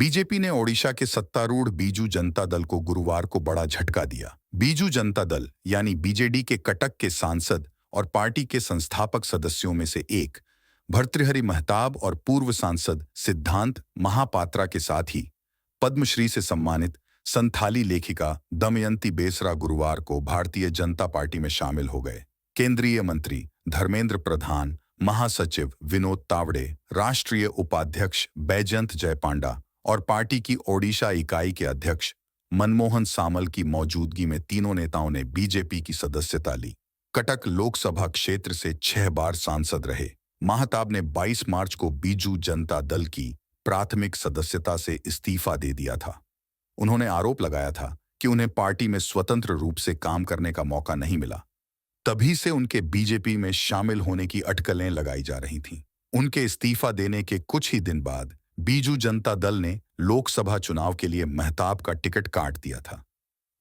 BJP ने ओडिशा के सत्तारूढ़ बीजू जनता दल को गुरुवार को बड़ा झटका दिया। बीजू जनता दल यानी बीजेडी के कटक के सांसद और पार्टी के संस्थापक सदस्यों में से एक भर्तृहरि महताब और पूर्व सांसद सिद्धांत महापात्रा के साथ ही पद्मश्री से सम्मानित संथाली लेखिका दमयंती बेसरा गुरुवार को भारतीय जनता पार्टी में शामिल हो गए। केंद्रीय मंत्री धर्मेंद्र प्रधान, महासचिव विनोद तावड़े, राष्ट्रीय उपाध्यक्ष बैजयंत जयपांडा और पार्टी की ओडिशा इकाई के अध्यक्ष मनमोहन सामल की मौजूदगी में तीनों नेताओं ने बीजेपी की सदस्यता ली। कटक लोकसभा क्षेत्र से 6 बार सांसद रहे महताब ने 22 मार्च को बीजू जनता दल की प्राथमिक सदस्यता से इस्तीफा दे दिया था। उन्होंने आरोप लगाया था कि उन्हें पार्टी में स्वतंत्र रूप से काम करने का मौका नहीं मिला। तभी से उनके बीजेपी में शामिल होने की अटकलें लगाई जा रही थीं। उनके इस्तीफा देने के कुछ ही दिन बाद बीजू जनता दल ने लोकसभा चुनाव के लिए महताब का टिकट काट दिया था।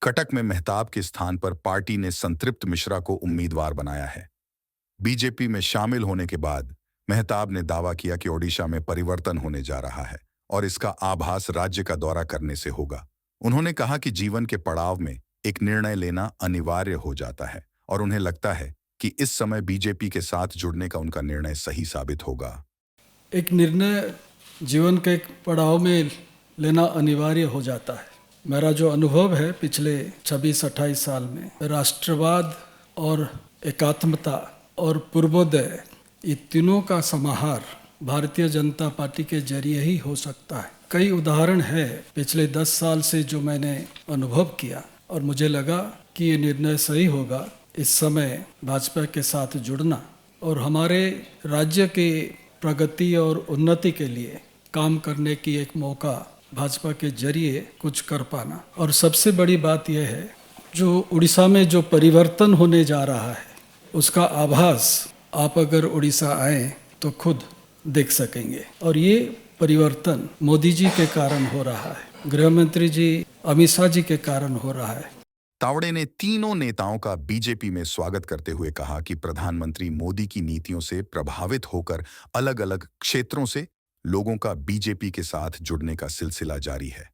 कटक में महताब के स्थान पर पार्टी ने संतृप्त मिश्रा को उम्मीदवार बनाया है। बीजेपी में शामिल होने के बाद महताब ने दावा किया कि ओडिशा में परिवर्तन होने जा रहा है और इसका आभास राज्य का दौरा करने से होगा। उन्होंने कहा कि जीवन के पड़ाव में एक निर्णय लेना अनिवार्य हो जाता है और उन्हें लगता है कि इस समय बीजेपी के साथ जुड़ने का उनका निर्णय सही साबित होगा। एक निर्णय जीवन के एक पड़ाव में लेना अनिवार्य हो जाता है। मेरा जो अनुभव है पिछले 26-28 साल में, राष्ट्रवाद और एकात्मता और पूर्वोदय, ये तीनों का समाहार भारतीय जनता पार्टी के जरिए ही हो सकता है। कई उदाहरण है पिछले 10 साल से जो मैंने अनुभव किया और मुझे लगा कि ये निर्णय सही होगा इस समय भाजपा के साथ जुड़ना और हमारे राज्य के प्रगति और उन्नति के लिए काम करने की एक मौका भाजपा के जरिए कुछ कर पाना। और सबसे बड़ी बात यह है, जो उड़ीसा में जो परिवर्तन होने जा रहा है उसका आभास आप अगर उड़ीसा आए तो खुद देख सकेंगे। और ये परिवर्तन मोदी जी के कारण हो रहा है, गृह मंत्री जी अमित शाह जी के कारण हो रहा है। तावड़े ने तीनों नेताओं का बीजेपी में स्वागत करते हुए कहा कि प्रधानमंत्री मोदी की नीतियों से प्रभावित होकर अलग अलग क्षेत्रों से लोगों का बीजेपी के साथ जुड़ने का सिलसिला जारी है।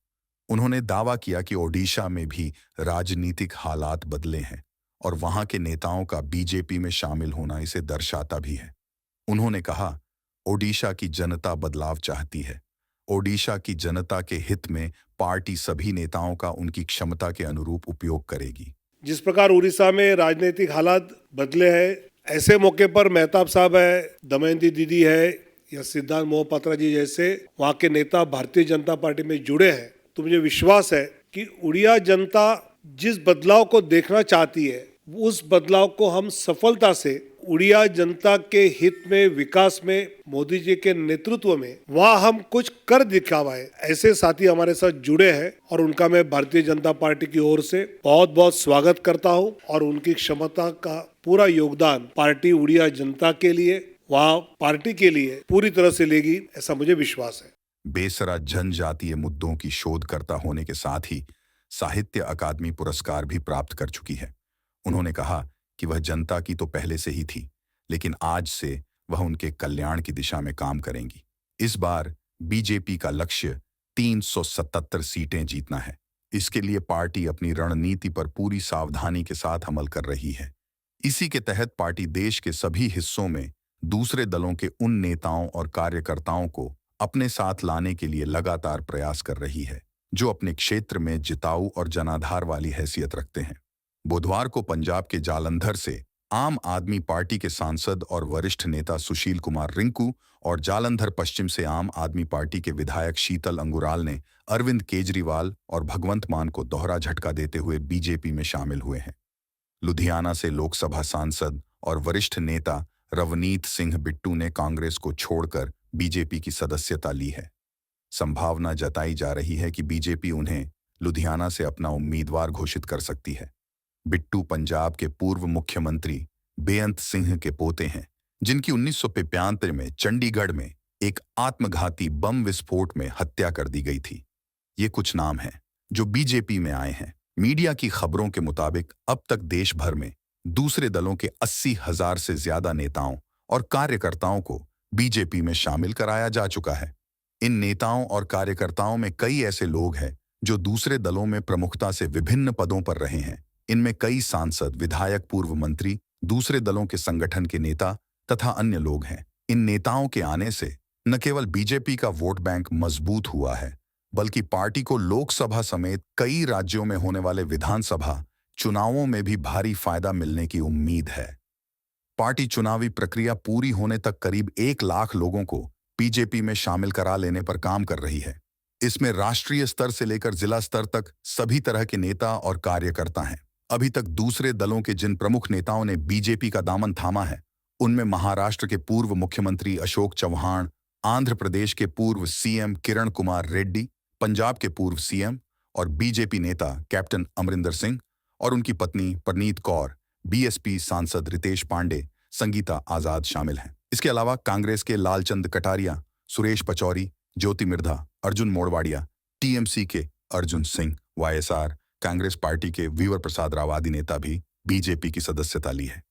उन्होंने दावा किया कि ओडिशा में भी राजनीतिक हालात बदले हैं और वहां के नेताओं का बीजेपी में शामिल होना इसे दर्शाता भी है। उन्होंने कहा, ओडिशा की जनता बदलाव चाहती है। ओडिशा की जनता के हित में पार्टी सभी नेताओं का उनकी क्षमता के अनुरूप उपयोग करेगी। जिस प्रकार उड़ीसा में राजनीतिक हालात बदले हैं, ऐसे मौके पर महताब साहब है, दमयंती दीदी है या सिद्धांत महापात्रा जी जैसे वहाँ के नेता भारतीय जनता पार्टी में जुड़े हैं, तो मुझे विश्वास है कि उड़िया जनता जिस बदलाव को देखना चाहती है उस बदलाव को हम सफलता से उड़िया जनता के हित में, विकास में, मोदी जी के नेतृत्व में वहाँ हम कुछ कर दिखावा है। ऐसे साथी हमारे साथ जुड़े हैं और उनका मैं भारतीय जनता पार्टी की ओर से बहुत बहुत स्वागत करता हूँ और उनकी क्षमता का पूरा योगदान पार्टी उड़िया जनता के लिए, वहाँ पार्टी के लिए पूरी तरह से लेगी, ऐसा मुझे विश्वास है। बेसरा जनजातीय मुद्दों की शोधकर्ता होने के साथ ही साहित्य अकादमी पुरस्कार भी प्राप्त कर चुकी है। उन्होंने कहा कि वह जनता की तो पहले से ही थी, लेकिन आज से वह उनके कल्याण की दिशा में काम करेंगी। इस बार बीजेपी का लक्ष्य 377 सीटें जीतना है। इसके लिए पार्टी अपनी रणनीति पर पूरी सावधानी के साथ अमल कर रही है। इसी के तहत पार्टी देश के सभी हिस्सों में दूसरे दलों के उन नेताओं और कार्यकर्ताओं को अपने साथ लाने के लिए लगातार प्रयास कर रही है जो अपने क्षेत्र में जिताऊ और जनाधार वाली हैसियत रखते हैं। बुधवार को पंजाब के जालंधर से आम आदमी पार्टी के सांसद और वरिष्ठ नेता सुशील कुमार रिंकू और जालंधर पश्चिम से आम आदमी पार्टी के विधायक शीतल अंगुराल ने अरविंद केजरीवाल और भगवंत मान को दोहरा झटका देते हुए बीजेपी में शामिल हुए हैं। लुधियाना से लोकसभा सांसद और वरिष्ठ नेता रवनीत सिंह बिट्टू ने कांग्रेस को छोड़कर बीजेपी की सदस्यता ली है। संभावना जताई जा रही है कि बीजेपी उन्हें लुधियाना से अपना उम्मीदवार घोषित कर सकती है। बिट्टू पंजाब के पूर्व मुख्यमंत्री बेअंत सिंह के पोते हैं, जिनकी 1995 में चंडीगढ़ में एक आत्मघाती बम विस्फोट में हत्या कर दी गई थी। ये कुछ नाम हैं जो बीजेपी में आए हैं। मीडिया की खबरों के मुताबिक अब तक देश भर में दूसरे दलों के 80,000 से ज्यादा नेताओं और कार्यकर्ताओं को बीजेपी में शामिल कराया जा चुका है। इन नेताओं और कार्यकर्ताओं में कई ऐसे लोग हैं जो दूसरे दलों में प्रमुखता से विभिन्न पदों पर रहे हैं। इनमें कई सांसद, विधायक, पूर्व मंत्री, दूसरे दलों के संगठन के नेता तथा अन्य लोग हैं। इन नेताओं के आने से न केवल बीजेपी का वोट बैंक मजबूत हुआ है, बल्कि पार्टी को लोकसभा समेत कई राज्यों में होने वाले विधानसभा चुनावों में भी भारी फायदा मिलने की उम्मीद है। पार्टी चुनावी प्रक्रिया पूरी होने तक करीब 1 लाख लोगों को बीजेपी में शामिल करा लेने पर काम कर रही है। इसमें राष्ट्रीय स्तर से लेकर जिला स्तर तक सभी तरह के नेता और कार्यकर्ता हैं। अभी तक दूसरे दलों के जिन प्रमुख नेताओं ने बीजेपी का दामन थामा है, उनमें महाराष्ट्र के पूर्व मुख्यमंत्री अशोक चव्हाण, आंध्र प्रदेश के पूर्व सीएम किरण कुमार रेड्डी, पंजाब के पूर्व सीएम और बीजेपी नेता कैप्टन अमरिंदर सिंह और उनकी पत्नी परनीत कौर, बीएसपी सांसद रितेश पांडे, संगीता आजाद शामिल हैं। इसके अलावा कांग्रेस के लालचंद कटारिया, सुरेश पचौरी, ज्योति मिर्धा, अर्जुन मोड़वाड़िया, टीएमसी के अर्जुन सिंह, वाईएसआर कांग्रेस पार्टी के वीवर प्रसाद राव आदि नेता भी बीजेपी की सदस्यता ली है।